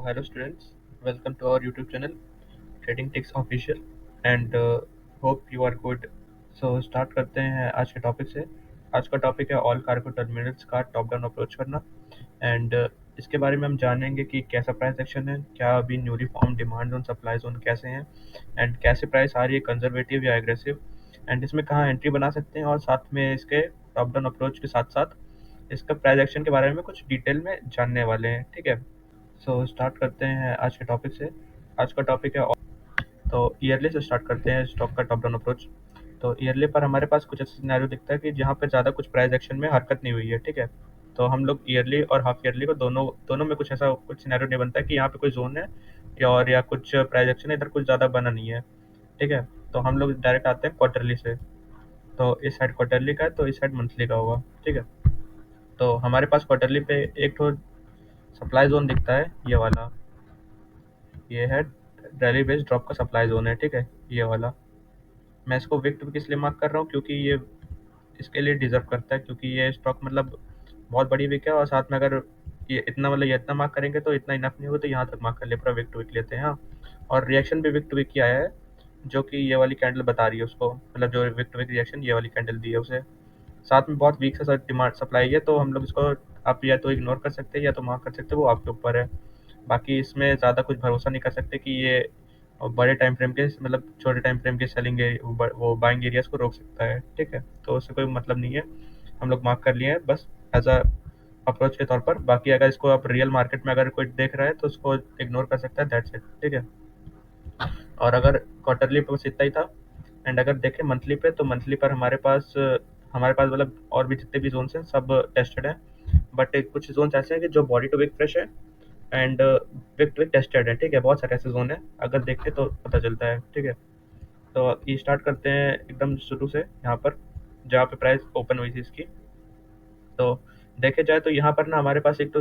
Hello students, welcome to our YouTube channel Trading Ticks Official and hope you are good. Start करते हैं आज के topic से। आज का टॉपिक है ऑल कार्गो टर्मिनल्स का टॉप डाउन अप्रोच करना एंड इसके बारे में हम जानेंगे कि कैसा प्राइस एक्शन है, क्या अभी newly form demand zone supply zone कैसे हैं एंड कैसे प्राइस आ रही है, कंजर्वेटिव या एग्रेसिव, एंड इसमें कहाँ एंट्री बना सकते हैं और साथ में इसके टॉप डाउन अप्रोच के साथ साथ इसका प्राइस एक्शन के बारे में कुछ डिटेल में जानने वाले हैं। ठीक है, स्टार्ट करते हैं आज के टॉपिक से। आज का टॉपिक है तो ईयरली से स्टार्ट करते हैं स्टॉक का टॉप डाउन अप्रोच। तो ईयरली पर हमारे पास कुछ ऐसा सिनेरियो दिखता है कि जहाँ पर ज़्यादा कुछ प्राइस एक्शन में हरकत नहीं हुई है। ठीक है, तो हम लोग ईयरली और हाफ ईयरली को दोनों दोनों में कुछ ऐसा कुछ सिनेरियो नहीं बनता है कि यहाँ पे कोई जोन है या कुछ प्राइस एक्शन इधर कुछ ज़्यादा बना नहीं है। ठीक है, तो हम लोग डायरेक्ट आते हैं क्वार्टरली से। तो इस साइड क्वार्टरली का है तो इस साइड मंथली का होगा। ठीक है, तो हमारे पास क्वार्टरली पे एक तो सप्लाई जोन दिखता है, ये वाला, ये है रैली बेस्ड ड्रॉप का सप्लाई जोन है। ठीक है, ये वाला मैं इसको विक टू विक इसलिए मार्क कर रहा हूँ क्योंकि ये इसके लिए डिजर्व करता है, क्योंकि ये स्टॉक मतलब बहुत बड़ी विक है और साथ में अगर ये इतना मार्क करेंगे तो इतना इनफ नहीं होगा, तो यहाँ तक मार्क कर ले, पूरा विक टू विक लेते हैं। हाँ, और रिएक्शन भी विक टू विक ही आया है, जो कि ये वाली कैंडल बता रही है उसको, मतलब जो विक टू विक रिएक्शन ये वाली कैंडल दी है उसे। साथ में बहुत वीक सा डिमांड सप्लाई है, तो हम लोग इसको आप या तो इग्नोर कर सकते हैं या तो मार्क कर सकते हैं, वो आपके ऊपर है। बाकी इसमें ज़्यादा कुछ भरोसा नहीं कर सकते कि ये बड़े टाइम फ्रेम के मतलब छोटे टाइम फ्रेम के सेलिंग वो बाइंग एरियाज को रोक सकता है। ठीक है, तो उससे कोई मतलब नहीं है, हम लोग मार्क कर लिए हैं बस एज अ अप्रोच के तौर पर। बाकी अगर इसको आप रियल मार्केट में अगर कोई देख रहा है तो उसको इग्नोर कर सकता है, दैट्स इट। ठीक है, और अगर क्वार्टरली पे बस इतना ही था। एंड अगर देखें मंथली पे, तो मंथली पर हमारे पास मतलब और भी जितने भी जोन्स हैं सब टेस्टेड हैं, बट कुछ जोन्स ऐसे हैं कि जो बॉडी टू विक फ्रेश है and wick to wick tested है। ठीक है, बहुत सारे ऐसे जोन है, अगर देखते तो पता चलता है। ठीक है, तो ये स्टार्ट करते हैं एकदम शुरू से, यहाँ पर जहाँ पे प्राइस ओपन हुई थी इसकी। तो देखे जाए तो यहाँ पर ना हमारे पास एक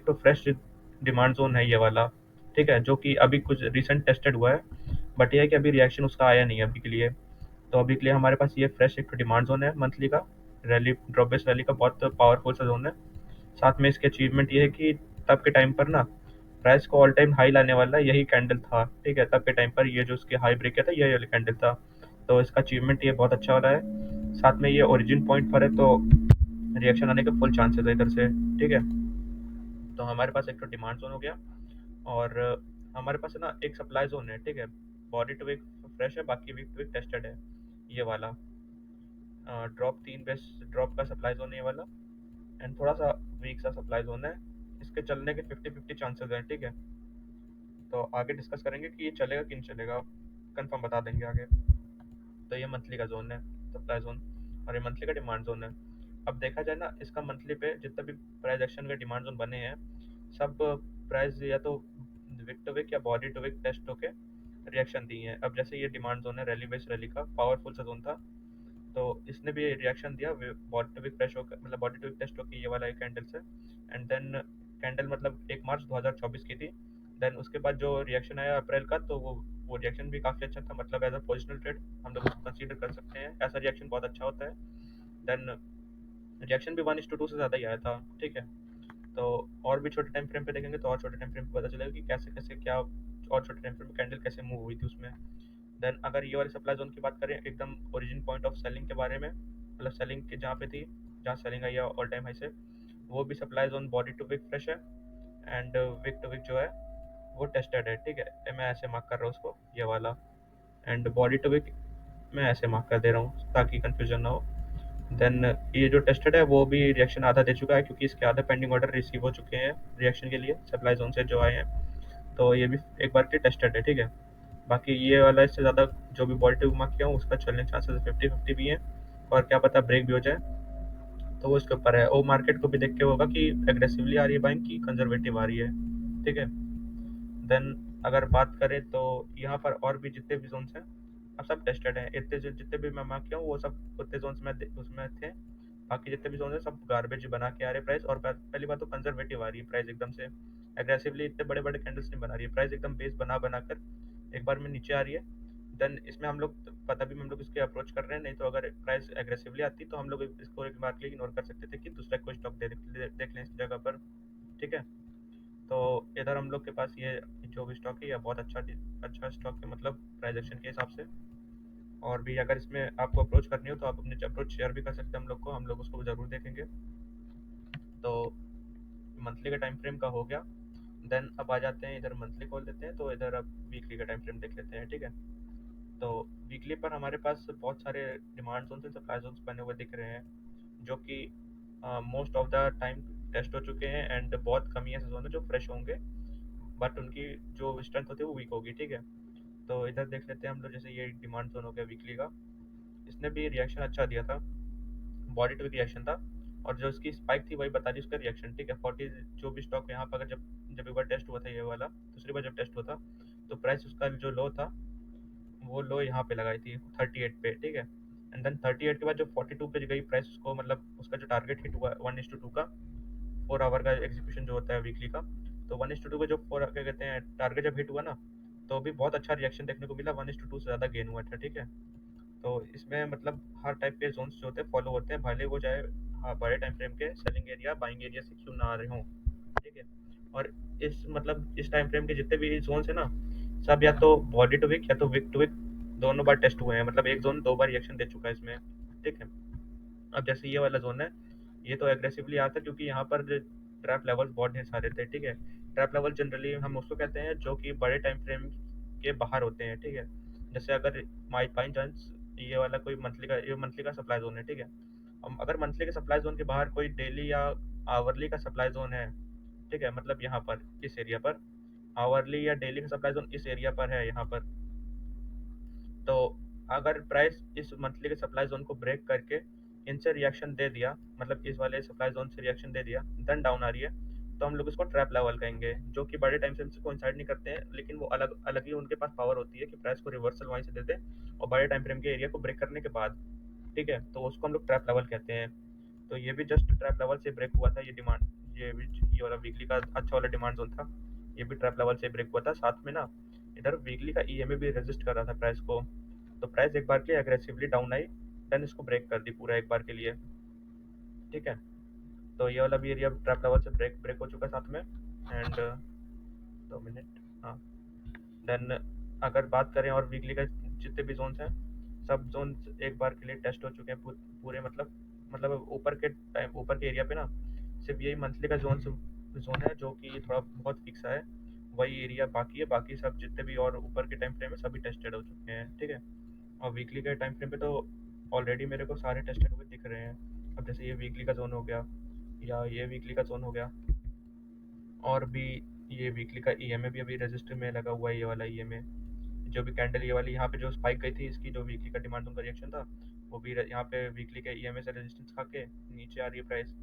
तो फ्रेश डिमांड जोन है, ये वाला। ठीक है, जो कि अभी कुछ रिसेंट टेस्टेड हुआ है, बट ये है कि अभी रिएक्शन उसका आया नहीं है अभी के लिए। तो अभी के लिए हमारे पास ये फ्रेश एक डिमांड जोन है मंथली का, रैली ड्रॉप बेस रैली का बहुत पावरफुल सा जोन है। साथ में इसके अचीवमेंट ये है कि तब के टाइम पर ना प्राइस को ऑल टाइम हाई लाने वाला यही कैंडल था। ठीक है, तब के टाइम पर ये जो उसके हाई ब्रेक किया था यही वाला कैंडल था, तो इसका अचीवमेंट ये बहुत अच्छा वाला है। साथ में ये ओरिजिन पॉइंट पर है, तो रिएक्शन आने के फुल चांसेस है इधर से। ठीक है, तो हमारे पास एक तो डिमांड जोन हो गया और हमारे पास है ना एक सप्लाई जोन है। ठीक है, बॉडी टू वीक फ्रेश है, बाकी वीक टू वीक टेस्टेड है, ये वाला ड्रॉप तीन बेस ड्रॉप का सप्लाई जोन है ये वाला, एंड थोड़ा सा वीक सा सप्लाई जोन है। इसके चलने के 50-50 चांसेस हैं। ठीक है, तो आगे डिस्कस करेंगे कि ये चलेगा कि नहीं चलेगा, कंफर्म बता देंगे आगे। तो ये मंथली का जोन है, सप्लाई जोन, और ये मंथली का डिमांड जोन है। अब देखा जाए ना, इसका मंथली पे जितने भी प्राइस एक्शन के डिमांड जोन बने हैं, सब प्राइस या तो विक टू विक या बॉडी टू विक टेस्ट होके रिएक्शन दी है। अब जैसे ये डिमांड जोन है रैली बेस रैली का पावरफुल सा जोन था, तो इसने भी रिएक्शन दिया बॉडी टू वीक फ्रेश होकर, मतलब बॉडी टू वीक टेस्ट होकर ये वाला एक कैंडल से। एंड देन कैंडल मतलब 1 मार्च 2024 की थी। देन उसके बाद जो रिएक्शन आया अप्रैल का, तो वो रिएक्शन भी काफ़ी अच्छा था, मतलब एज अ पोजिशनल ट्रेड हम लोग उसको कंसीडर कर सकते हैं, ऐसा रिएक्शन बहुत अच्छा होता है। देन रिएक्शन भी 1:2 से ज़्यादा ही आया था। ठीक है, तो और भी छोटे टाइम फ्रेम पे देखेंगे तो और छोटे टाइम फ्रेम पे पता चलेगा कि कैसे कैसे क्या और छोटे टाइम फ्रेम में कैंडल कैसे मूव हुई थी उसमें। देन अगर ये वाले सप्लाई जोन की बात करें एकदम ओरिजिन पॉइंट ऑफ सेलिंग के बारे में, मतलब सेलिंग के जहाँ पे थी, जहाँ सेलिंग आई है ऑल टाइम हाई से, वो भी supply zone body to wick fresh है एंड विक टू विक जो है वो टेस्टेड है। ठीक है, मैं ऐसे मार्क कर रहा हूँ उसको, ये वाला, एंड बॉडी टू विक मैं ऐसे मार्क कर दे रहा हूँ ताकि कंफ्यूजन ना हो। देन ये जो टेस्टेड है वो भी रिएक्शन आधा दे चुका है, क्योंकि इसके आधे पेंडिंग ऑर्डर रिसीव हो चुके हैं रिएक्शन के लिए सप्लाई जोन से जो आए हैं, तो ये भी एक बार के टेस्टेड है। ठीक है, बाकी ये वाला इससे ज़्यादा जो भी बॉडी टू मार्क किया हूँ उसका चलने के चांसेस 50-50 भी हैं, और क्या पता ब्रेक भी हो जाए, तो वो इसके ऊपर है। वो मार्केट को भी देख के होगा कि एग्रेसिवली आ रही है बाइंग की कंजर्वेटिव आ रही है। ठीक है, देन अगर बात करें तो यहाँ पर और भी जितने भी जोन्स हैं अब सब टेस्टेड हैं, इतने जितने भी मैं मार्क किया हूँ वो सब उतने जोन्स में उसमें थे। बाकी जितने भी जोन है सब गार्बेज बना के आ रहे हैं प्राइस, और पहली बात तो कंजर्वेटिव आ रही है प्राइस एकदम से, एग्रेसिवली इतने बड़े बड़े कैंडल्स नहीं बना रही है प्राइस, एकदम बेस बना बना कर एक बार में नीचे आ रही है। देन इसमें हम लोग पता भी हम लोग इसके अप्रोच कर रहे हैं, नहीं तो अगर प्राइस एग्रेसिवली आती तो हम लोग इसको एक बार के लिए इग्नोर कर सकते थे कि दूसरा कोई स्टॉक देख लें इस जगह पर। ठीक है, तो इधर हम लोग के पास ये जो भी स्टॉक है ये बहुत अच्छा स्टॉक है, मतलब प्राइस एक्शन के हिसाब से। और भी अगर इसमें आपको अप्रोच करनी हो तो आप अपनी अप्रोच शेयर भी कर सकते हैं हम लोग उसको ज़रूर देखेंगे। तो मंथली का टाइम फ्रेम का हो गया। देन अब आ जाते हैं, इधर मंथली खोल देते हैं, तो इधर अब वीकली का टाइम फ्रेम देख लेते हैं, ठीक है। तो वीकली पर हमारे पास बहुत सारे डिमांड जोन से सप्लाई जोन बने हुए दिख रहे हैं, जो कि most of the time test हो चुके हैं, एंड बहुत कम ही ऐसे जोन है जो फ्रेश होंगे, बट उनकी जो स्ट्रेंथ होती है वो वीक होगी, ठीक है। तो इधर देख लेते हैं हम लोग, जैसे ये डिमांड जोन हो गया वीकली का, इसने भी रिएक्शन अच्छा दिया था, बॉडी टू वीक रिएक्शन था। और जो इसकी स्पाइक थी वही बता रही उसका रिएक्शन, ठीक है। 40 जो भी स्टॉक यहाँ पर, अगर जब जब एक बार टेस्ट हुआ था ये वाला, दूसरी बार जब टेस्ट हुआ था, तो प्राइस उसका जो लो था वो लो यहाँ पे लगाई थी 38 पे, ठीक है। एंड देन 38 के बाद जो 42 पे गई प्राइस, उसको मतलब उसका जो टारगेट हिट हुआ 1:2 का, 4 आवर का एग्जीक्यूशन जो होता है वीकली का, तो 1:2 का जो फोर क्या कहते हैं टारगेट जब हिट हुआ ना, तो भी बहुत अच्छा रिएक्शन देखने को मिला, 1:2 से ज़्यादा गेन हुआ था, ठीक है। तो इसमें मतलब हर टाइप के जोन्स जो होते हैं फॉलो होते हैं, भले वो चाहे हाँ बड़े टाइम फ्रेम के सेलिंग एरिया बाइंग एरिया से क्यों ना आ रहे हों, ठीक है। और इस टाइम फ्रेम के जितने भी जोन्स है ना, सब या तो बॉडी टू वीक या तो वीक टू वीक दोनों बार टेस्ट हुए हैं, मतलब एक जोन 2 बार रिएक्शन दे चुका है इसमें, ठीक है। अब जैसे ये वाला जोन है, ये तो एग्रेसिवली आता है क्योंकि यहाँ पर ट्रैप लेवल्स बहुत ढेर सारे थे, ठीक है। ट्रैप लेवल जनरली हम उसको कहते हैं जो कि बड़े टाइम फ्रेम के बाहर होते हैं, ठीक है। जैसे अगर माई बाई चांस ये वाला कोई मंथली का सप्लाई जोन है, ठीक है। अगर मंथली के सप्लाई जोन के बाहर कोई डेली या आवरली का सप्लाई जोन है, ठीक है, मतलब यहाँ पर इस एरिया पर आवरली या डेली का सप्लाई जोन इस एरिया पर है यहाँ पर, तो अगर प्राइस इस मंथली के सप्लाई जोन को ब्रेक करके इनसे रिएक्शन दे दिया, मतलब इस वाले सप्लाई जोन से रिएक्शन दे दिया, देन डाउन आ रही है, तो हम लोग इसको ट्रैप लेवल कहेंगे, जो कि बड़े टाइम फ्रेम से कोइंसाइड नहीं करते हैं, लेकिन वो अलग अलग ही उनके पास पावर होती है कि प्राइस को रिवर्सल वहीं से दे दे और बड़े टाइम फ्रेम के एरिया को ब्रेक करने के बाद, ठीक है, तो उसको हम लोग ट्रैप लेवल कहते हैं। तो ये भी जस्ट ट्रैप लेवल से ब्रेक हुआ था, ये वाला वीकली का अच्छा वाला डिमांड जोन था, ये भी ट्रैप लेवल से ब्रेक हुआ था। साथ में ना इधर वीकली का ईएमए भी रेजिस्ट कर रहा था प्राइस को, तो प्राइस एक बार के लिए एग्रेसिवली डाउन आई, देन इसको ब्रेक कर दी पूरा एक बार के लिए, ठीक है। तो ये वाला भी एरिया ट्रैप लेवल से ब्रेक ब्रेक हो चुका है साथ में। एंड 2 मिनट, हाँ। देन अगर बात करें और वीकली का जितने भी जोन्स हैं, सब जोन्स एक बार के लिए टेस्ट हो चुके हैं पूरे, मतलब ऊपर के एरिया पे ना सिर्फ यही मंथली का जोन है जो कि थोड़ा बहुत फिक्सा है, वही एरिया बाकी है, बाकी सब जितने भी और ऊपर के टाइम फ्रेम है सभी टेस्टेड हो चुके हैं, ठीक है। और वीकली के टाइम फ्रेम पे तो ऑलरेडी मेरे को सारे टेस्टेड हुए दिख रहे हैं। अब जैसे ये वीकली का जोन हो गया, या ये वीकली का जोन हो गया, और भी ये वीकली का ईएमए भी अभी रजिस्टर में लगा हुआ है, ये वाला ईएमए जो भी कैंडल ये वाली यहाँ पे जो स्पाइक गई थी इसकी, जो वीकली का डिमांड का रिएक्शन था, वो भी यहाँ पे वीकली के ईएमए से रेजिस्टेंस खा के नीचे आ रही है प्राइस।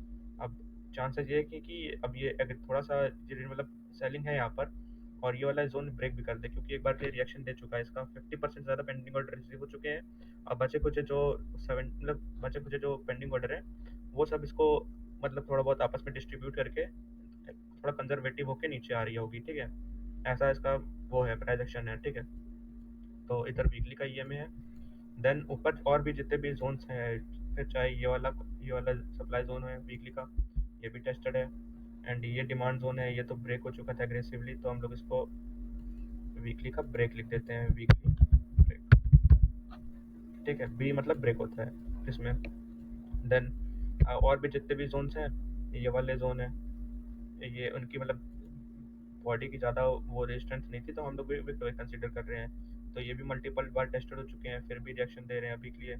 अब चांसेस ये है कि अब ये अगर थोड़ा सा मतलब सेलिंग है यहाँ पर, और ये वाला जोन ब्रेक भी कर दे, क्योंकि एक बार के रिएक्शन दे चुका है, इसका 50% ज़्यादा पेंडिंग ऑर्डर रिसीव हो चुके हैं। अब बचे कुछ जो पेंडिंग ऑर्डर है वो सब इसको मतलब थोड़ा बहुत आपस में डिस्ट्रीब्यूट करके थोड़ा कंजर्वेटिव होके नीचे आ रही होगी, ठीक है। ऐसा इसका वो है प्राइजेक्शन है, ठीक है। तो इधर वीकली का ईएमए है। देन ऊपर और भी जितने भी जोन्स हैं, फिर चाहे ये वाला सप्लाई जोन है वीकली का, ये भी टेस्टेड है। एंड ये डिमांड जोन है, ये तो ब्रेक हो चुका था एग्रेसिवली, तो हम लोग इसको वीकली का ब्रेक लिख देते हैं, वीकली ब्रेक, ठीक है। बी मतलब ब्रेक होता है इसमें। देन और भी जितने भी जोन्स हैं, ये वाले जोन है, ये उनकी मतलब बॉडी की ज़्यादा वो रेजिस्टेंस नहीं थी, तो हम लोग भी कंसिडर कर रहे हैं। तो ये भी मल्टीपल बार टेस्टेड हो चुके हैं, फिर भी रिएक्शन दे रहे हैं अभी के लिए।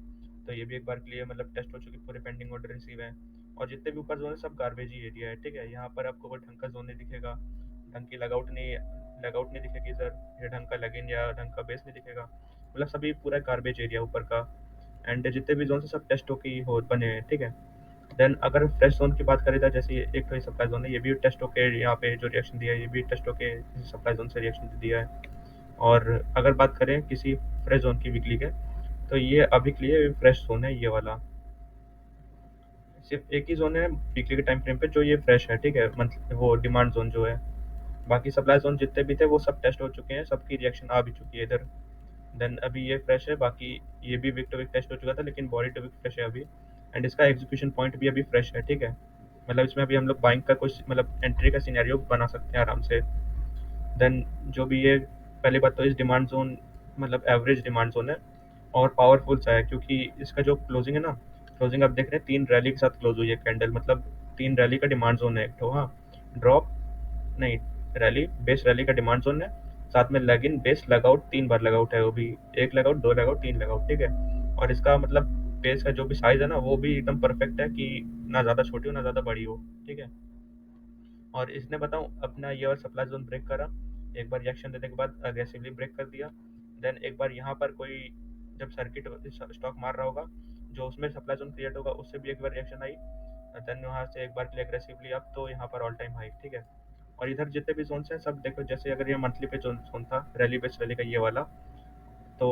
तो ये भी एक बार के लिए मतलब टेस्ट हो चुके, पूरे पेंडिंग ऑर्डर रिसीव हैं। और जितने भी ऊपर जोन है सब गार्बेज ही एरिया है, ठीक है। यहाँ पर आपको कोई ढंग का जोन नहीं दिखेगा, ढंग की लगआउट नहीं दिखेगी सर, या ढंग का लगिन या ढंग का बेस नहीं दिखेगा, मतलब सभी पूरा गार्बेज एरिया ऊपर का। एंड जितने भी जोन है सब टेस्ट होके हो बने हैं, ठीक है। देन अगर फ्रेश जोन की बात करें तो जैसे एक तो ये सप्लाई जोन है, ये भी टेस्ट होके यहाँ पे जो रिएक्शन दिया है ये भी टेस्ट होके सप्लाई जोन से रिएक्शन दिया है। और अगर बात करें किसी फ्रेश जोन की वीकली के, तो ये अभी के लिए फ्रेश जोन है ये वाला, सिर्फ एक ही जोन है वीकली के टाइम फ्रेम पे जो ये फ्रेश है, ठीक है, मतलब वो डिमांड जोन जो है। बाकी सप्लाई जोन जितने भी थे वो सब टेस्ट हो चुके हैं, सबकी रिएक्शन आ भी चुकी है इधर। देन अभी ये फ्रेश है, बाकी ये भी वीक टू वीक टेस्ट हो चुका था लेकिन बॉडी टू वीक फ्रेश है अभी। एंड इसका एग्जीक्यूशन पॉइंट भी अभी फ्रेश है, ठीक है। मतलब इसमें अभी हम लोग बाइंग का कुछ मतलब एंट्री का सिनेरियो बना सकते हैं आराम से। देन जो भी ये पहली बात तो इस डिमांड जोन मतलब एवरेज डिमांड जोन है और पावरफुल सा है, क्योंकि इसका जो क्लोजिंग है ना, क्लोजिंग आप देख रहे हैं 3 रैली के साथ क्लोज हुई है कैंडल, मतलब 3 रैली का डिमांड जोन है एक तो। हाँ, ड्रॉप नहीं, रैली बेस रैली का डिमांड जोन है, साथ में leg in base logout 3 bar logout है, वो भी 1 लगआउट 2 लगआउट 3 लगआउट, ठीक है। और इसका मतलब बेस का जो भी साइज है ना वो भी एकदम परफेक्ट है कि ना ज़्यादा छोटी हो ना ज़्यादा बड़ी हो, ठीक है। और इसने बताऊँ अपना ये और सप्लाई जोन ब्रेक करा, एक बार रिएक्शन देने के बाद अग्रेसिवली ब्रेक कर दिया। देन एक बार यहाँ पर कोई जब सर्किट स्टॉक मार रहा होगा, जो उसमें सप्लाई जोन क्रिएट होगा उससे भी एक बार रिएक्शन आई। देन वहाँ से एक बार के लिए अग्रेसिवली अप, तो यहाँ पर ऑल टाइम हाई, ठीक है। और इधर जितने भी जोन्स हैं सब देखो, जैसे अगर ये मंथली पे जोन जोन था रैली बेस रैली का ये वाला, तो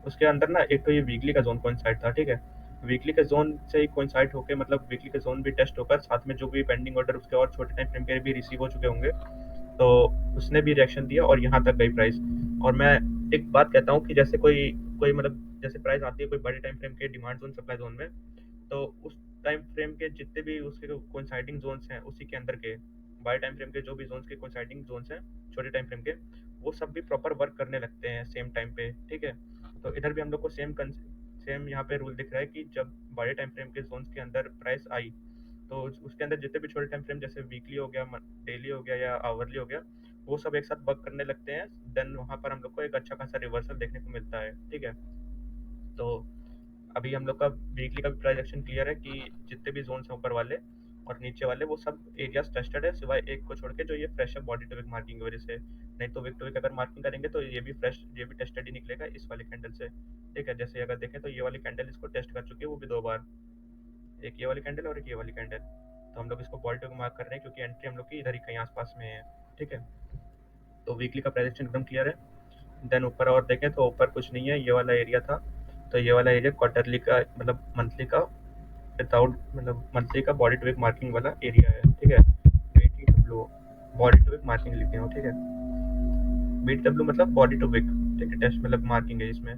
उसके अंदर ना एक तो ये वीकली का जोन कोइंसाइड था, ठीक है। वीकली के जोन से ही कोइंसाइड होकर मतलब वीकली के जोन भी टेस्ट होकर साथ में जो भी पेंडिंग ऑर्डर उसके और छोटे टाइम फ्रेम के भी रिसीव हो चुके होंगे, तो उसने भी रिएक्शन दिया और यहाँ तक गई प्राइस। और मैं एक बात कहता हूँ कि जैसे कोई कोई मतलब जैसे प्राइस आती है कोई बड़े टाइम फ्रेम के डिमांड जोन सप्लाई जोन में, तो उस टाइम फ्रेम के जितने भी उसके कोइंसाइडिंग जोन्स हैं उसी के अंदर के बाय टाइम फ्रेम के जो भी जोन्स के कोइंसाइडिंग जोन्स हैं छोटे टाइम फ्रेम के, वो सब भी प्रॉपर वर्क करने लगते हैं सेम टाइम पे, ठीक है। तो इधर भी हम लोग को सेम यहाँ पे रूल दिख रहा है कि जब बड़े टाइम फ्रेम के जोन्स के अंदर प्राइस आई, तो उसके अंदर जितने भी छोटे टाइम फ्रेम जैसे वीकली हो गया, डेली हो गया या आवरली हो गया, वो सब एक साथ वर्क करने लगते हैं। देन वहाँ पर हम लोग को एक अच्छा खासा रिवर्सल देखने को मिलता है, ठीक है। तो अभी हम लोग का वीकली का भी प्राइस एक्शन क्लियर है कि जितने भी जोन्स हैं ऊपर वाले और नीचे वाले वो सब एरियाज टेस्टेड है, सिवाय एक को छोड़ के जो ये फ्रेश है बॉडी टू विक मार्किंग की वजह से। नहीं तो विक टू विक अगर मार्किंग करेंगे तो ये भी फ्रेश, ये भी टेस्टेड ही निकलेगा इस वाले कैंडल से, ठीक है। जैसे अगर देखें तो ये वाली कैंडल इसको टेस्ट कर चुकी है, वो भी 2 बार, एक ये वाली कैंडल और एक ये वाली कैंडल। तो हम लोग इसको बॉडी टू विक मार्क कर रहे हैं क्योंकि एंट्री हम लोग की इधर ही कहीं आसपास में है, ठीक है। तो वीकली का प्राइस एक्शन एकदम क्लियर है। देन ऊपर और देखें तो ऊपर कुछ नहीं है, ये वाला एरिया था, तो ये वाला एरिया क्वार्टरली का मतलब मंथली का विदाउट मतलब मंथली का बॉडी टू वीक मार्किंग वाला एरिया है, ठीक है। BTW body to wick marking लिखे हो, ठीक है। BTW मतलब बॉडी टू वीक, ठीक है, टेस्ट मतलब मार्किंग है इसमें।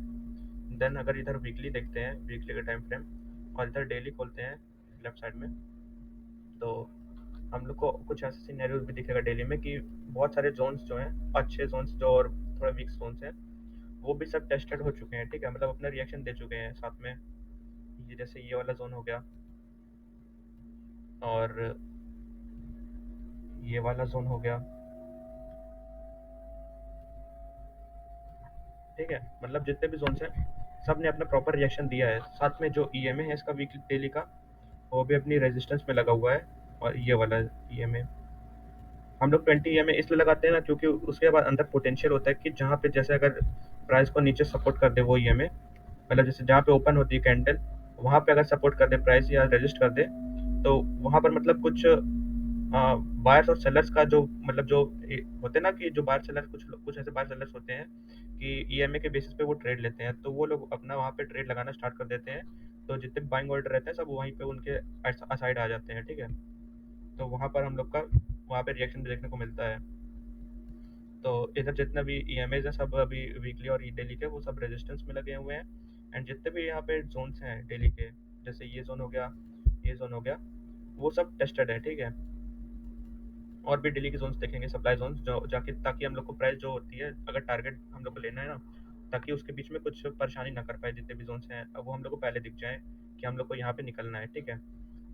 देन अगर इधर वीकली देखते हैं, वीकली का टाइम फ्रेम, और इधर डेली खोलते हैं लेफ्ट साइड में, तो हम लोग को कुछ ऐसे सिनेरियोज भी दिखेगा डेली में कि बहुत सारे जोन्स जो हैं, अच्छे जोन्स जो और थोड़ा वीक जोन्स हैं, वो भी सब टेस्टेड हो चुके हैं, ठीक है, मतलब अपना रिएक्शन दे चुके हैं साथ में। ये जैसे ये वाला जोन हो गया और ये वाला जोन हो गया, ठीक है। मतलब जितने भी जोन्स हैं सब ने अपना प्रॉपर रिएक्शन दिया है, साथ में जो ईएमए है इसका वीकली डेली का, वो भी अपनी रेजिस्टेंस में लगा हुआ है। और ये वाला ईएमए हम लोग 20 इसलिए लगाते हैं ना, क्योंकि उसके बाद अंदर पोटेंशियल होता है कि जहाँ पे जैसे अगर प्राइस को नीचे सपोर्ट कर दे वो ईएमए, मतलब जैसे जहाँ पे ओपन होती है कैंडल वहाँ पे अगर सपोर्ट कर दे प्राइस या रेजिस्ट कर दे, तो वहाँ पर मतलब कुछ बायर्स और सेलर्स का जो मतलब जो होते हैं ना कि जो बायर सेलर कुछ कुछ ऐसे बायर सेलर्स होते हैं कि ईएमए के बेसिस पे वो ट्रेड लेते हैं, तो वो लोग अपना वहाँ पे ट्रेड लगाना स्टार्ट कर देते हैं। तो जितने भी बाइंग ऑर्डर रहते हैं सब वहीं पे उनके असाइड आ जाते हैं, ठीक है। तो वहाँ पर हम लोग का वहाँ पे रिएक्शन भी देखने को मिलता है। तो इधर जितने भी ईएमएज हैं सब अभी वीकली और डेली के वो सब रेजिस्टेंस में लगे हुए हैं। एंड जितने भी यहाँ पे जोन्स हैं डेली के, जैसे ये जोन हो गया, ये जोन हो गया, वो सब टेस्टेड है, ठीक है। और भी डेली के जोन्स देखेंगे, सप्लाई जोन्स जो जाके, ताकि हम लोग को प्राइस जो होती है अगर टारगेट हम लोग को लेना है ना, ताकि उसके बीच में कुछ परेशानी ना कर पाए, जितने भी जोन्स हैं अब वो हम लोग को पहले दिख जाए कि हम लोग को यहाँ पे निकलना है, ठीक है।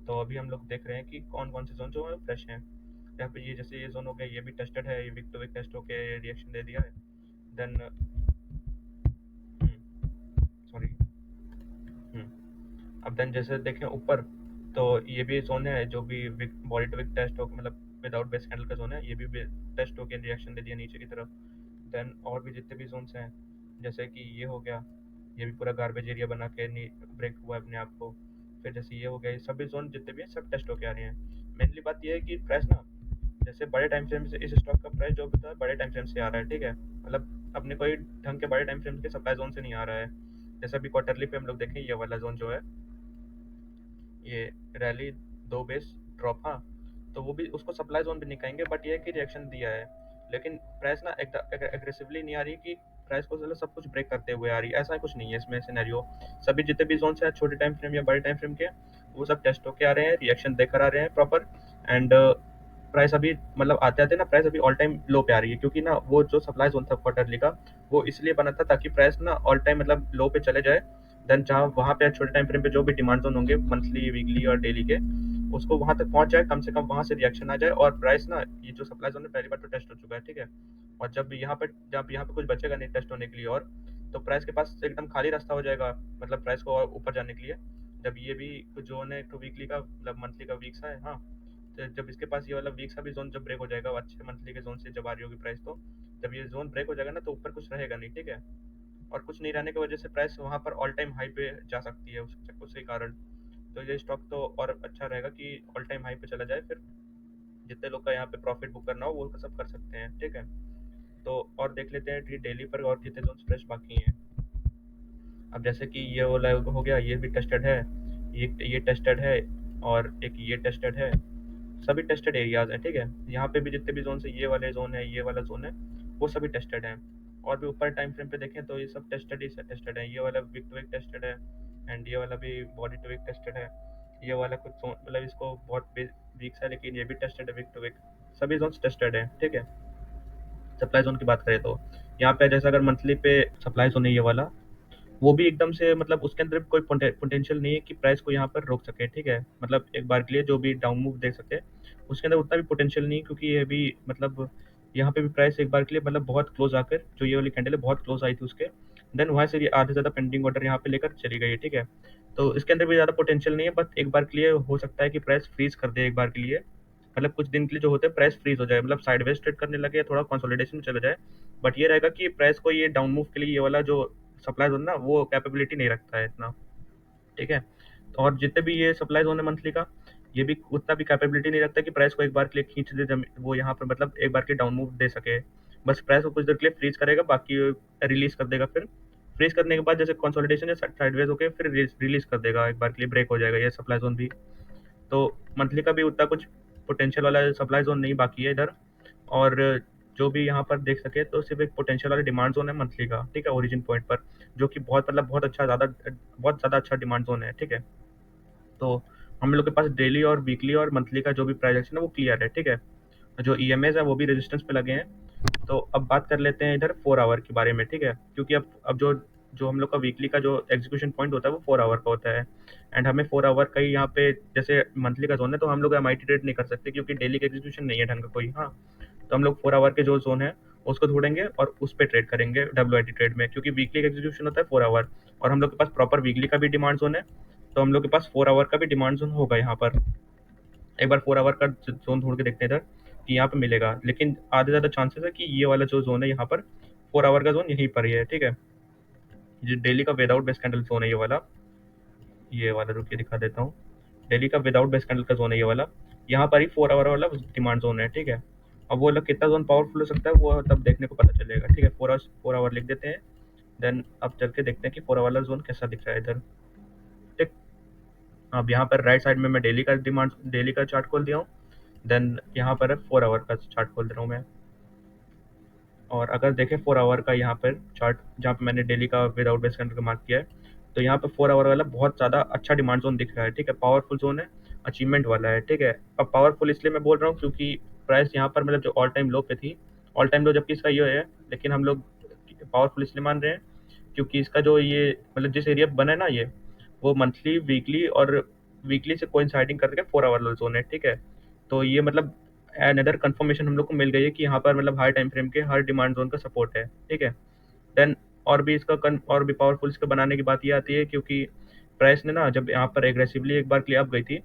तो अभी हम लोग देख रहे हैं कि कौन कौन से जोन जो है फ्रेश हैं। यहाँ पे ये जैसे ये जोन हो गया, ये भी टेस्टेड है, ये वीक टू वीक टेस्ट होके रिएक्शन दे दिया है। देन सॉरी, अब देन जैसे देखें ऊपर, तो ये भी जोन है जो भी बॉडी टू वीक टेस्ट हो मतलब विदाउट बेस कैंडल का जोन है, ये भी टेस्ट होके रिएक्शन दे दिया नीचे की तरफ। देन और भी जितने भी जोन्स हैं, जैसे कि ये हो गया, ये भी पूरा गार्बेज एरिया बना के ब्रेक हुआ है अपने आप को। फिर जैसे ये हो गया, ये सभी जोन जितने भी हैं सब टेस्ट होके आ रहे हैं। मेनली बात ये है कि प्राइस ना जैसे बड़े टाइम फ्रेम से इस स्टॉक का प्राइस जो भी था बड़े टाइम फ्रेम से आ रहा है, ठीक है। मतलब अपने कोई ढंग के बड़े टाइम फ्रेम के सप्लाई जोन से नहीं आ रहा है। जैसे अभी क्वार्टरली पे हम लोग देखें, ये वाला जोन जो है, ये रैली 2 बेस ड्रॉप, हाँ, तो वो भी उसको सप्लाई जोन भी नहीं कहेंगे, बट ये है कि रिएक्शन दिया है। लेकिन प्राइस ना एग्रेसिवली नहीं आ रही कि प्राइस को चलो सब कुछ ब्रेक करते हुए आ रही है, ऐसा कुछ नहीं है इसमें सिनेरियो। सभी जितने भी जोन है छोटे टाइम फ्रेम या बड़े टाइम फ्रेम के, वो सब टेस्ट होके आ रहे हैं, रिएक्शन देकर आ रहे हैं प्रॉपर। एंड प्राइस अभी मतलब आते आते ना प्राइस अभी ऑल टाइम लो पे आ रही है, क्योंकि ना वो जो सप्लाई जोन था क्वार्टरली का, वो इसलिए बना था ताकि प्राइस ना ऑल टाइम मतलब लो पे चले जाए। देन जहाँ वहाँ पे छोटे टाइम फ्रेम पे जो भी डिमांड जोन होंगे मंथली, वीकली और डेली के, उसको वहां तक पहुंच जाए, कम से कम वहां से रिएक्शन आ जाए, और प्राइस ना ये जो सप्लाई जोन है पहली बार तो टेस्ट हो चुका है, ठीक है। और जब यहाँ पे कुछ बचेगा नहीं टेस्ट होने के लिए, और तो प्राइस के पास एकदम खाली रास्ता हो जाएगा, मतलब प्राइस को और ऊपर जाने के लिए। जब ये भी कुछ जोन है, एक तो वीकली का मतलब मंथली का वीक सा है, हाँ। तो जब इसके पास ये वाला वीक सा भी जोन जब ब्रेक हो जाएगा, अच्छे मंथली के जोन से जब आ रही होगी प्राइस, तो जब ये जोन ब्रेक हो जाएगा ना, तो ऊपर कुछ रहेगा नहीं, ठीक है। और कुछ नहीं रहने की वजह से प्राइस वहाँ पर ऑल टाइम हाई पे जा सकती है उसके कारण। तो ये स्टॉक तो और अच्छा रहेगा कि ऑल टाइम हाई पे चला जाए, फिर जितने लोग का यहाँ पे प्रॉफिट बुक करना हो वो सब कर सकते हैं, ठीक है। तो और देख लेते हैं कि डेली पर और कितने जोन फ्रेश बाकी हैं। अब जैसे कि ये वाला हो गया, ये भी टेस्टेड है, ये टेस्टेड है, और एक ये टेस्टेड है। सभी टेस्टेड एरियाज हैं, ठीक है। यहाँ पे भी जितने भी जोन है, ये वाले जोन है, ये वाला जोन है, वो सभी टेस्टेड हैं। और भी ऊपर टाइम फ्रेम पे देखें तो ये सब टेस्टेड ही टेस्टेड है। ये वाला वीक टू वीक टेस्टेड है, एंड ये वाला भी बॉडी टू वीक टेस्टेड है। ये वाला कुछ मतलब इसको बहुत वीक है, लेकिन ये भी टेस्टेड है वीक टू वीक। सभी जोन टेस्टेड है, ठीक है। सप्लाई जोन की बात करें तो यहाँ पे जैसे अगर मंथली पे सप्लाई जोन है ये वाला, वो भी एकदम से मतलब उसके अंदर भी कोई पोटेंशियल नहीं है कि प्राइस को यहाँ पर रोक सके, ठीक है। मतलब एक बार के लिए जो भी डाउन मूव दे सके, उसके अंदर उतना भी पोटेंशियल नहीं है, क्योंकि ये भी मतलब यहाँ पे भी प्राइस एक बार के लिए मतलब बहुत क्लोज आकर, जो ये वाली कैंडल है बहुत क्लोज आई थी उसके, देन वहाँ से ये आधे से ज़्यादा पेंडिंग ऑर्डर यहाँ पे लेकर चली गई है, ठीक है। तो इसके अंदर भी ज़्यादा पोटेंशियल नहीं है, बट एक बार के लिए हो सकता है कि प्राइस फ्रीज कर दे एक बार के लिए, मतलब कुछ दिन के लिए जो होता है प्राइस फ्रीज हो जाए, मतलब साइडवेज ट्रेड करने लगे, थोड़ा कंसोलिडेशन में चला जाए। बट ये रहेगा कि प्राइस को ये डाउन मूव के लिए ये वाला जो सप्लाई जोन ना, वो कैपेबिलिटी नहीं रखता है इतना, ठीक है। तो और जितने भी ये सप्लाई जोन है मंथली का, ये भी उतना भी कैपेबिलिटी नहीं रखता कि प्राइस को एक बार के लिए खींच दे, वो यहाँ पर मतलब एक बार के डाउन मूव दे सके। बस प्राइस को कुछ देर के लिए फ्रीज करेगा, बाकी रिलीज कर देगा, फिर फ्रीज करने के बाद जैसे कंसोलिडेशन है साइडवेज होकर फिर रिलीज कर देगा, एक बार के लिए ब्रेक हो जाएगा ये सप्लाई जोन भी। तो मंथली का भी उतना कुछ पोटेंशियल वाला सप्लाई जोन नहीं बाकी है इधर। और जो भी यहाँ पर देख सके तो सिर्फ एक पोटेंशियल वाला डिमांड जोन है मंथली का, ठीक है, ओरिजिन पॉइंट पर, जो कि बहुत मतलब बहुत ज़्यादा अच्छा डिमांड जोन है, ठीक है। तो हम लोग के पास डेली और वीकली और मंथली का जो भी प्राइजेक्शन है वो क्लियर है, ठीक है। जो ईएमएज है वो भी रेजिस्टेंस पे लगे हैं। तो अब बात कर लेते हैं इधर 4 आवर के बारे में, ठीक है, क्योंकि अब जो जो हम लोग का वीकली का जो एग्जीक्यूशन पॉइंट होता है वो 4 आवर का होता है। एंड हमें 4 आवर का ही यहाँ पे, जैसे मंथली का जोन है तो हम लोग एमआईटी ट्रेड नहीं कर सकते, क्योंकि डेली का एग्जीक्यूशन नहीं है ढंग का कोई, हाँ। तो हम लोग 4 आवर के जो जोन है उसको ढूंढेंगे और उस पर ट्रेड करेंगे डब्ल्यू ट्रेड में, क्योंकि वीकली का एग्जीक्यूशन होता है 4 आवर, और हम लोग के पास प्रॉपर वीकली का भी डिमांड जोन है। तो हम लोग के पास 4 आवर का भी डिमांड जोन होगा यहाँ पर। एक बार 4 आवर का जोन ढूंढ के देखते हैं इधर कि यहाँ पे मिलेगा, लेकिन आधे ज़्यादा चांसेस है कि ये वाला जो जोन है यहाँ पर 4 आवर का जोन यहीं पर ही है, ठीक है। जो डेली का विदाउट बेस कैंडल जोन है ये वाला रुकिए दिखा देता हूँ। डेली का विदाउट बेस कैंडल का जोन है ये वाला, यहाँ पर ही 4 आवर वाला डिमांड जोन है, ठीक है। अब वो लोग कितना जोन पावरफुल हो सकता है वो तब देखने को पता चलेगा, ठीक है। 4 आवर लिख देते हैं। देन अब चल के देखते हैं कि 4 आवर वाला जोन कैसा दिख रहा है इधर, ठीक। अब यहाँ पर राइट साइड में मैं डेली का चार्ट खोल दिया हूँ। देन यहाँ पर 4 आवर का चार्ट खोल दे रहा हूँ मैं। और अगर देखें 4 आवर का यहाँ पर चार्ट, जहाँ पे मैंने डेली का विदाउट बेस कैंडल का मार्क किया है, तो यहाँ पे 4 आवर वाला बहुत ज़्यादा अच्छा डिमांड जोन दिख रहा है, ठीक है। पावरफुल जोन है, अचीवमेंट वाला है, ठीक है। अब पावरफुल इसलिए मैं बोल रहा हूँ क्योंकि प्राइस यहाँ पर मतलब जो ऑल टाइम लो पे थी, ऑल टाइम लो जबकि इसका ये है, लेकिन हम लोग पावरफुल इसलिए मान रहे हैं क्योंकि इसका जो ये मतलब जिस एरिया बना है ना ये, वो मंथली, वीकली और वीकली से कोइंसाइडिंग करके 4 आवर जोन है, ठीक है। तो ये मतलब अनदर कंफर्मेशन हम लोग को मिल गई है कि यहाँ पर मतलब हर टाइम फ्रेम के हर डिमांड जोन का सपोर्ट है, ठीक है। देन और भी और भी पावरफुल इसका बनाने की बात ये आती है, क्योंकि प्राइस ने ना जब यहाँ पर एग्रेसिवली एक बार के लिए अप गई थी,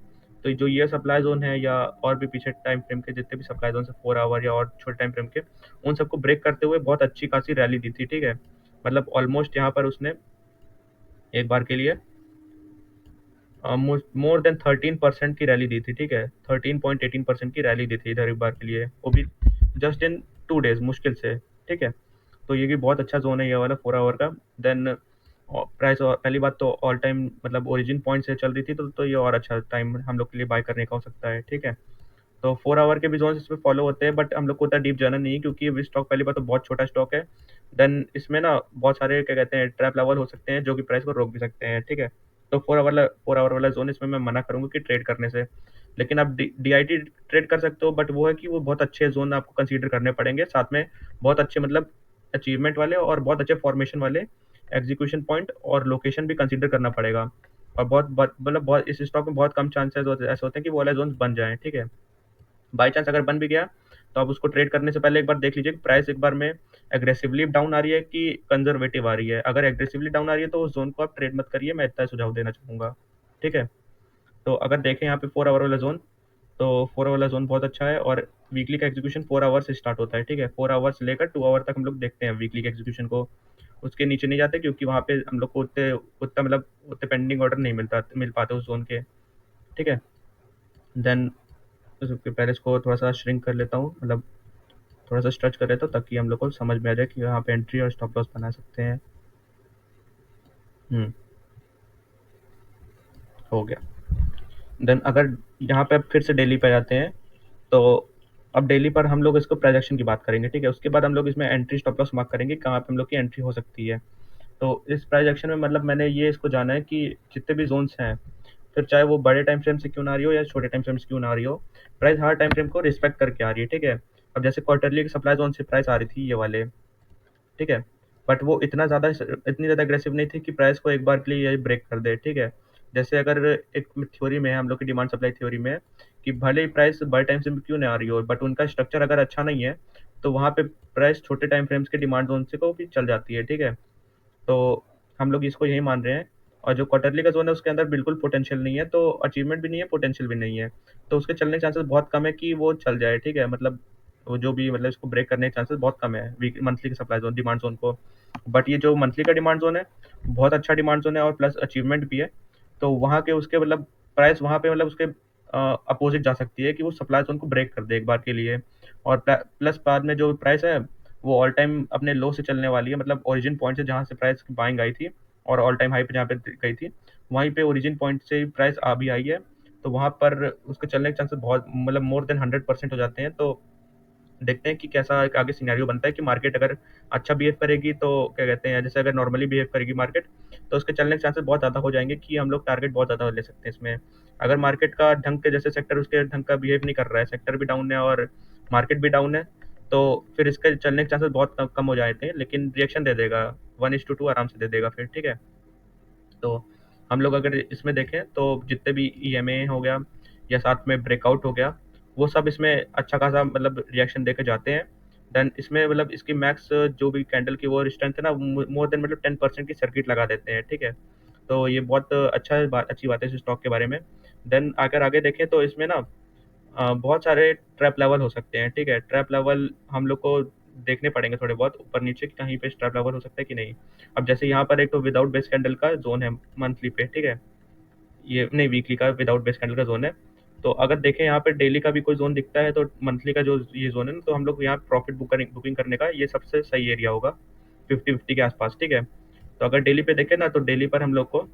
तो जो ये सप्लाई जोन है या और भी पीछे टाइम फ्रेम के जितने भी सप्लाई जोन है 4 आवर या और छोटे टाइम फ्रेम के, उन सबको ब्रेक करते हुए बहुत अच्छी खासी रैली दी थी, ठीक है। मतलब ऑलमोस्ट यहाँ पर उसने एक बार के लिए मोर देन 13% की रैली दी थी, ठीक है। 13.18% की रैली दी थी इधर एक बार के लिए, वो भी जस्ट इन 2 डेज मुश्किल से, ठीक है। तो ये भी बहुत अच्छा जोन है ये वाला 4 आवर का। देन प्राइस, और पहली बात तो ऑल टाइम मतलब ओरिजिन पॉइंट से चल रही थी, तो ये और अच्छा टाइम हम लोग के लिए बाय करने का हो सकता है, ठीक है। तो 4 आवर के भी जोन इसमें फॉलो होते हैं, बट हम लोग को उतना डीप जाना नहीं है, क्योंकि ये स्टॉक पहली बात तो बहुत छोटा स्टॉक है। देन इसमें ना बहुत सारे क्या कहते हैं ट्रैप लेवल हो सकते हैं, जो कि प्राइस को रोक भी सकते हैं, ठीक है। तो 4 आवर वाला जोन इसमें मैं मना करूंगा कि ट्रेड करने से। लेकिन आप DIT ट्रेड कर सकते हो, बट वो है कि वो बहुत अच्छे जोन आपको कंसीडर करने पड़ेंगे, साथ में बहुत अच्छे मतलब अचीवमेंट वाले और बहुत अच्छे फॉर्मेशन वाले एग्जीक्यूशन पॉइंट और लोकेशन भी कंसीडर करना पड़ेगा। और मतलब बहुत इस स्टॉक में बहुत कम चांसेस ऐसे होते हैं कि वो वाले जोन बन जाएं, ठीक है। बाई चांस अगर बन भी गया तो आप उसको ट्रेड करने से पहले एक बार देख लीजिए कि प्राइस एक बार में एग्रेसिवली डाउन आ रही है कि कंजर्वेटिव आ रही है। अगर एग्रेसिवली डाउन आ रही है तो उस जोन को आप ट्रेड मत करिए, मैं इतना सुझाव देना चाहूंगा, ठीक है। तो अगर देखें यहाँ पे 4 आवर वाला जोन, तो 4 आवर वाला जोन बहुत अच्छा है, और वीकली का एग्जीक्यूशन 4 आवर से स्टार्ट होता है, ठीक है। 4 आवर से लेकर 2 आवर तक हम लोग देखते हैं वीकली के एग्जीक्यूशन को। उसके नीचे नहीं जाते क्योंकि वहाँ पे हम लोग को उतने उतना मतलब उतने पेंडिंग ऑर्डर नहीं मिल पाते उस जोन के, ठीक है। देन उसके पहले इसको थोड़ा सा श्रिंक कर लेता हूँ, मतलब थोड़ा सा स्ट्रेच कर लेता हूँ ताकि हम लोग को समझ में आ जाए कि यहाँ पे एंट्री और स्टॉप लॉस बना सकते हैं। हम्म हो गया। देन अगर यहाँ पे अब फिर से डेली पे जाते हैं, तो अब डेली पर हम लोग इसको प्रोजेक्शन की बात करेंगे, ठीक है। उसके बाद हम लोग इसमें एंट्री स्टॉप लॉस मार्क करेंगे कहाँ पे हम लोग की एंट्री हो सकती है। तो इस प्राइजेक्शन में मतलब मैंने ये इसको जाना है कि जितने भी जोन्स हैं, फिर चाहे वो बड़े टाइम फ्रेम से क्यों ना आ रही हो या छोटे टाइम फ्रेम से क्यों ना आ रही हो, प्राइस हर टाइम फ्रेम को रिस्पेक्ट करके आ रही है, ठीक है। अब जैसे क्वार्टरली के सप्लाई जोन से प्राइस आ रही थी ये वाले, ठीक है। बट वो इतनी ज़्यादा एग्रेसिव नहीं थी कि प्राइस को एक बार के लिए ये ब्रेक कर दे, ठीक है। जैसे अगर एक थ्योरी में है, हम लोग की डिमांड सप्लाई थ्योरी में है, कि भले ही प्राइस बड़े टाइम से क्यों ना आ रही हो, बट उनका स्ट्रक्चर अगर अच्छा नहीं है तो वहाँ पे प्राइस छोटे टाइम फ्रेम्स के डिमांड जोन से को भी चल जाती है, ठीक है। तो हम लोग इसको यही मान रहे हैं। और जो क्वार्टरली का जोन है उसके अंदर बिल्कुल पोटेंशियल नहीं है, तो अचीवमेंट भी नहीं है, पोटेंशियल भी नहीं है। तो उसके चलने के चांसेस बहुत कम है कि वो चल जाए, ठीक है। मतलब वो जो भी मतलब इसको ब्रेक करने के चांसेस बहुत कम है वीक मंथली के सप्लाई जोन डिमांड जोन को। बट ये जो मंथली का डिमांड जोन है, बहुत अच्छा डिमांड जोन है और प्लस अचीवमेंट भी है। तो वहाँ के उसके मतलब प्राइस वहाँ पे मतलब उसके अपोजिट जा सकती है कि वो सप्लाई जोन को ब्रेक कर दे एक बार के लिए। और प्लस बाद में जो प्राइस है वो ऑल टाइम अपने लो से चलने वाली है, मतलब ओरिजिन पॉइंट से जहाँ से प्राइस की बाइंग आई थी और ऑल टाइम हाई पे जहाँ पे गई थी, वहीं पे ओरिजिन पॉइंट से प्राइस आ भी आई है। तो वहाँ पर उसके चलने के चांसेस बहुत मतलब मोर देन 100% हो जाते हैं। तो देखते हैं कि कैसा एक आगे सिनेरियो बनता है कि मार्केट अगर अच्छा बिहेव करेगी तो क्या कहते हैं, जैसे अगर नॉर्मली बिहेव करेगी मार्केट, तो उसके चलने के चांसेस बहुत ज़्यादा हो जाएंगे कि हम लोग टारगेट बहुत ज़्यादा ले सकते हैं इसमें। अगर मार्केट का ढंग के जैसे सेक्टर उसके ढंग का बिहेव नहीं कर रहा है, सेक्टर भी डाउन है और मार्केट भी डाउन है, तो फिर इसके चलने के चांसेस बहुत कम हो जाते हैं, लेकिन रिएक्शन दे देगा 1:2 आराम से दे देगा फिर, ठीक है। तो हम लोग अगर इसमें देखें तो जितने भी EMA हो गया या साथ में ब्रेकआउट हो गया, वो सब इसमें अच्छा खासा मतलब रिएक्शन देके जाते हैं। देन इसमें मतलब इसकी मैक्स जो भी कैंडल की वो स्ट्रेंथ है ना, मोर देन मतलब 10% की सर्किट लगा देते हैं, ठीक है। तो ये बहुत अच्छी बात है इस स्टॉक के बारे में। देन अगर आगे देखें तो इसमें ना बहुत सारे ट्रैप लेवल हो सकते हैं, ठीक है। ट्रैप लेवल हम लोग को देखने पड़ेंगे थोड़े बहुत ऊपर नीचे कि कहीं पे ट्रैप लेवल हो सकता है कि नहीं। अब जैसे यहाँ पर एक तो विदाउट बेस कैंडल का जोन है मंथली पे, ठीक है। ये नहीं, वीकली का विदाउट बेस कैंडल का जोन है। तो अगर देखें यहाँ पे डेली का भी कोई जोन दिखता है तो मंथली का जो ये जोन है ना, तो हम लोग यहाँ प्रॉफिट बुकिंग करने का ये सबसे सही एरिया होगा 50-50 के आसपास, ठीक है। तो अगर डेली पे देखें ना, तो डेली पर हम लोग को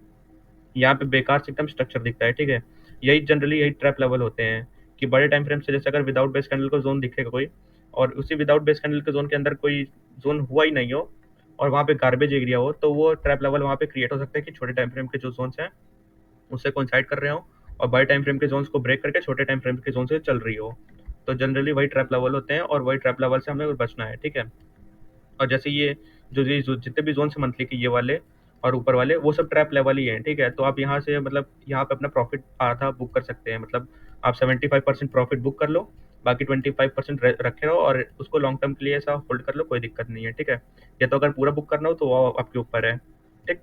यहाँ पे बेकार से एकदम स्ट्रक्चर दिखता है, ठीक है। यही जनरली यही ट्रैप लेवल होते हैं कि बड़े टाइम फ्रेम से जैसे अगर विदाउट बेस कैंडल को जोन दिखेगा कोई, और उसी विदाउट बेस कैंडल के जोन के अंदर कोई जोन हुआ ही नहीं हो और वहाँ पे गार्बेज एरिया हो, तो वो ट्रैप लेवल वहाँ पे क्रिएट हो सकता है कि छोटे टाइम फ्रेम के जो जोन्स हैं उससे कोइंसाइड कर रहे हो और बड़े टाइम फ्रेम के जोन्स को ब्रेक करके छोटे टाइम फ्रेम के जोन से चल रही हो। तो जनरली वही ट्रैप लेवल होते हैं और वही ट्रैप लेवल से हमें बचना है, ठीक है। और जैसे जितने भी जोन है मंथली के ये वाले और ऊपर वाले, वो सब ट्रैप लेवल ही हैं, ठीक है। तो आप यहाँ से मतलब यहाँ पे अपना प्रॉफिट आधा बुक कर सकते हैं, मतलब आप 75% प्रॉफिट बुक कर लो, बाकी 25% रखे रहो और उसको लॉन्ग टर्म के लिए ऐसा होल्ड कर लो, कोई दिक्कत नहीं है, ठीक है। या तो अगर पूरा बुक करना हो तो वो आपके ऊपर है, ठीक।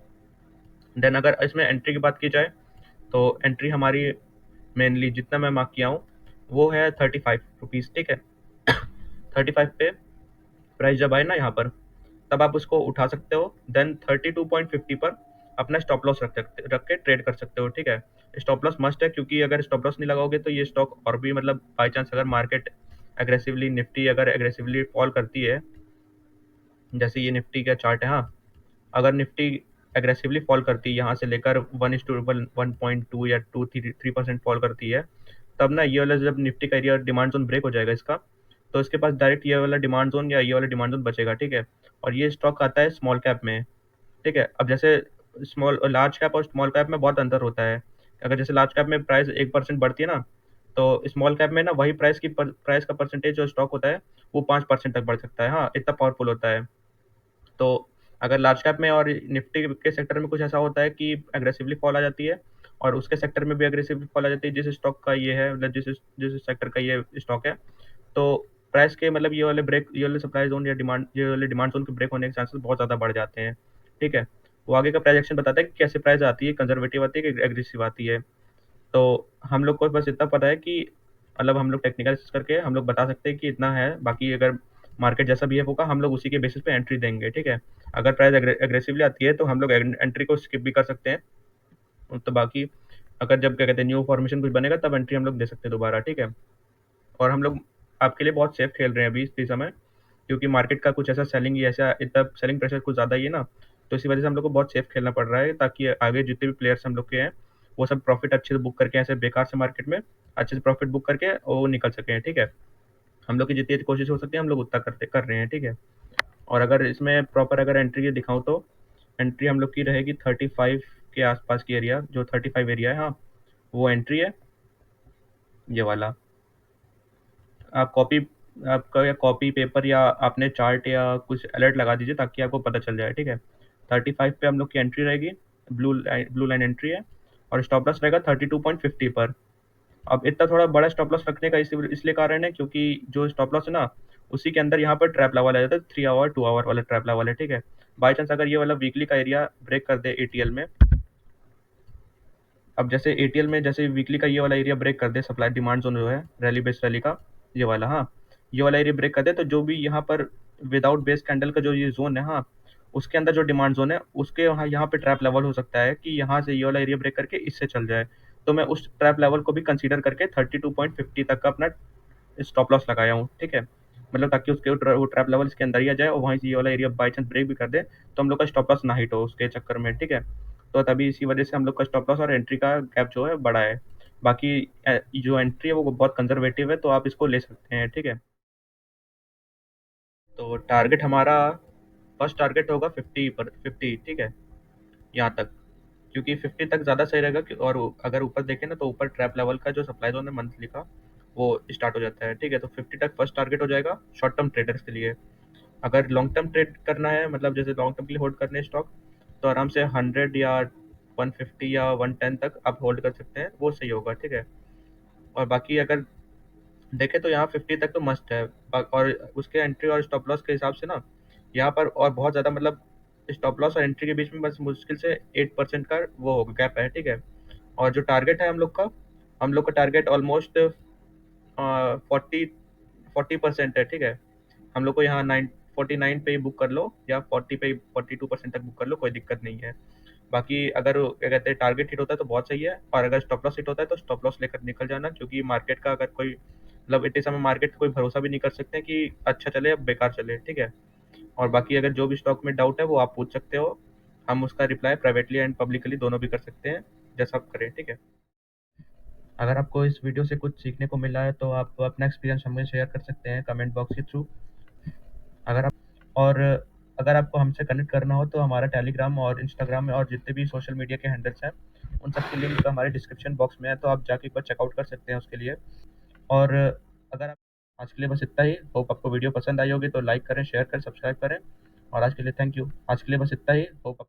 देन अगर इसमें एंट्री की बात की जाए, तो एंट्री हमारी मेनली जितना मैं मार्क किया हूँ वो है 35 रुपीज़, ठीक है। 35 पे प्राइस जब आए ना यहाँ पर, तब आप उसको उठा सकते हो। देन 32.50 पर अपना स्टॉप लॉस रख के ट्रेड कर सकते हो, ठीक है। स्टॉप लॉस मस्ट है क्योंकि अगर स्टॉप लॉस नहीं लगाओगे तो ये स्टॉक और भी मतलब बाई चांस अगर मार्केट एग्रेसिवली निफ्टी अगर एग्रेसिवली फॉल करती है, जैसे ये निफ्टी का चार्ट है, हाँ, अगर निफ्टी एग्रेसिवली फॉल करती है यहाँ से लेकर 1:1.2 या 2-3% फॉल करती है, तब ना ये वाला जब निफ्टी का एरिया डिमांड जोन ब्रेक हो जाएगा इसका, तो इसके पास डायरेक्ट ये वाला डिमांड जोन या ये वाला डिमांड जोन बचेगा, ठीक है। और ये स्टॉक आता है स्मॉल कैप में, ठीक है। अब जैसे स्मॉल लार्ज कैप और स्मॉल कैप में बहुत अंतर होता है। अगर जैसे लार्ज कैप में प्राइस 1% बढ़ती है ना, तो स्मॉल कैप में ना वही प्राइस का परसेंटेज जो स्टॉक होता है वो 5% तक बढ़ सकता है। हाँ, इतना पावरफुल होता है। तो अगर लार्ज कैप में और निफ्टी के सेक्टर में कुछ ऐसा होता है कि एग्रेसिवली फॉल आ जाती है, और उसके सेक्टर में भी एग्रेसिवली फॉल आ जाती है, जिस स्टॉक का ये है, मतलब जिस जिस सेक्टर का ये स्टॉक है, तो प्राइस के मतलब ये वाले सप्लाई जोन या डिमांड ये वाले डिमांड जोन के ब्रेक होने के चांसेस बहुत ज़्यादा बढ़ जाते हैं। ठीक है। वो आगे का प्राइजेक्शन बताता है कि कैसे प्राइस आती है, कंजर्वेटिव आती है कि एग्रेसिव आती है। तो हम लोग को बस इतना पता है कि मतलब हम लोग टेक्निकल करके हम लोग बता सकते हैं कि इतना है, बाकी अगर मार्केट जैसा बिहेव होगा हम लोग उसी के बेसिस पे एंट्री देंगे। ठीक है। अगर प्राइस एग्रेसिवली आती है तो हम लोग एंट्री को स्किप भी कर सकते हैं। तो बाकी अगर जब क्या कहते हैं न्यू फॉर्मेशन कुछ बनेगा तब एंट्री हम लोग दे सकते हैं दोबारा। ठीक है। और हम लोग आपके लिए बहुत सेफ खेल रहे हैं अभी इस समय, क्योंकि मार्केट का कुछ ऐसा सेलिंग ही ऐसा इतना सेलिंग प्रेशर कुछ ज़्यादा ही है ना। तो इसी वजह से हम लोग को बहुत सेफ खेलना पड़ रहा है, ताकि आगे जितने भी प्लेयर्स हम लोग के हैं वो सब प्रॉफिट अच्छे से बुक करके, ऐसे बेकार से मार्केट में अच्छे से प्रॉफिट बुक करके वो निकल सकें। ठीक है। हम लोग की जितनी कोशिश हो सकती है हम लोग उतना कर रहे हैं। ठीक है। और अगर इसमें प्रॉपर अगर एंट्री की दिखाऊं तो एंट्री हम लोग की रहेगी 35 के आसपास की एरिया, जो 35 एरिया है, हाँ, वो एंट्री है, ये वाला। आप कॉपी आपका या कॉपी पेपर या आपने चार्ट या कुछ अलर्ट लगा दीजिए ताकि आपको पता चल जाए। ठीक है। 35 पे हम लोग की एंट्री रहेगी, ब्लू लाइन एंट्री है, और स्टॉप लॉस रहेगा 32.50 पर। अब इतना थोड़ा बड़ा स्टॉप लॉस रखने का इसलिए कारण है क्योंकि जो स्टॉप लॉस है ना, उसी के अंदर यहाँ पर ट्रैप लगा आ जाता है, 3 आवर 2 आवर वाला ट्रैप लगा है। ठीक है। बाई चांस अगर ये वाला वीकली का एरिया ब्रेक कर दे एटीएल में, अब जैसे एटीएल में जैसे वीकली का ये वाला एरिया ब्रेक कर दे, सप्लाई डिमांड जोन जो है रैली बेस्ड रैली का, ये वाला, हाँ, ये वाला एरिया ब्रेक कर दे, तो जो भी यहाँ पर विदाउट बेस कैंडल का जो ये जोन है, हाँ, उसके अंदर जो डिमांड जोन है उसके वहाँ यहाँ पे ट्रैप लेवल हो सकता है कि यहाँ से ये वाला एरिया ब्रेक करके इससे चल जाए। तो मैं उस ट्रैप लेवल को भी कंसीडर करके 32.50 तक का अपना स्टॉप लॉस लगाया हूँ। ठीक है। मतलब ताकि उसके वो ट्रैप लेवल इसके अंदर ही आ जाए, और वहीं से ये वाला एरिया बाई चांस ब्रेक भी कर दे तो हम लोग का स्टॉप लॉस ना हिट हो उसके चक्कर में। ठीक है। तो तभी इसी वजह से हम लोग का स्टॉप लॉस और एंट्री का गैप जो है बड़ा है। बाकी जो एंट्री है वो बहुत कंजर्वेटिव है, तो आप इसको ले सकते हैं। ठीक है। तो टारगेट हमारा, फर्स्ट टारगेट होगा 50। ठीक है, यहाँ तक, क्योंकि 50 तक ज़्यादा सही रहेगा और अगर ऊपर देखें ना तो ऊपर ट्रैप लेवल का जो सप्लाई जोन है मंथली का वो स्टार्ट हो जाता है। ठीक है। तो 50 तक फर्स्ट टारगेट हो जाएगा शॉर्ट टर्म ट्रेडर्स के लिए। अगर लॉन्ग टर्म ट्रेड करना है, मतलब जैसे लॉन्ग टर्म के लिए होल्ड करने हैं स्टॉक, तो आराम से 100 या 150 या 110 तक आप होल्ड कर सकते हैं, वो सही होगा। ठीक है। और बाकी अगर देखें तो यहाँ 50 तक तो मस्ट है। और उसके एंट्री और स्टॉप लॉस के हिसाब से ना यहाँ पर और बहुत ज़्यादा, मतलब स्टॉप लॉस और एंट्री के बीच में बस मुश्किल से 8% का वो होगा, गैप है। ठीक है। और जो टारगेट है हम लोग का टारगेट ऑलमोस्ट 40% है। ठीक है। हम लोग को यहाँ 49 पे ही बुक कर लो या 42% तक बुक कर लो, कोई दिक्कत नहीं है। बाकी अगर क्या कहते हैं टारगेट हिट होता है तो बहुत सही है, और अगर स्टॉप लॉस हिट होता है तो स्टॉप लॉस लेकर निकल जाना, क्योंकि मार्केट का अगर कोई मतलब इतने समय मार्केट का कोई भरोसा भी नहीं कर सकते कि अच्छा चले या बेकार चले। ठीक है। और बाकी अगर जो भी स्टॉक में डाउट है वो आप पूछ सकते हो, हम उसका रिप्लाई प्राइवेटली एंड पब्लिकली दोनों भी कर सकते हैं, जैसा आप करें। ठीक है। अगर आपको इस वीडियो से कुछ सीखने को मिला है तो आप अपना एक्सपीरियंस हमें शेयर कर सकते हैं कमेंट बॉक्स के थ्रू। अगर आप और अगर आपको हमसे कनेक्ट करना हो तो हमारा टेलीग्राम और इंस्टाग्राम में और जितने भी सोशल मीडिया के हैंडल्स हैं उन सब की लिंक हमारे डिस्क्रिप्शन बॉक्स में है, तो आप जाके एक बार चेकआउट कर सकते हैं उसके लिए। और अगर आप, आज के लिए बस इतना ही। होप आपको वीडियो पसंद आई होगी, तो लाइक करें, शेयर करें, सब्सक्राइब करें। और आज के लिए थैंक यू। आज के लिए बस इतना ही। होप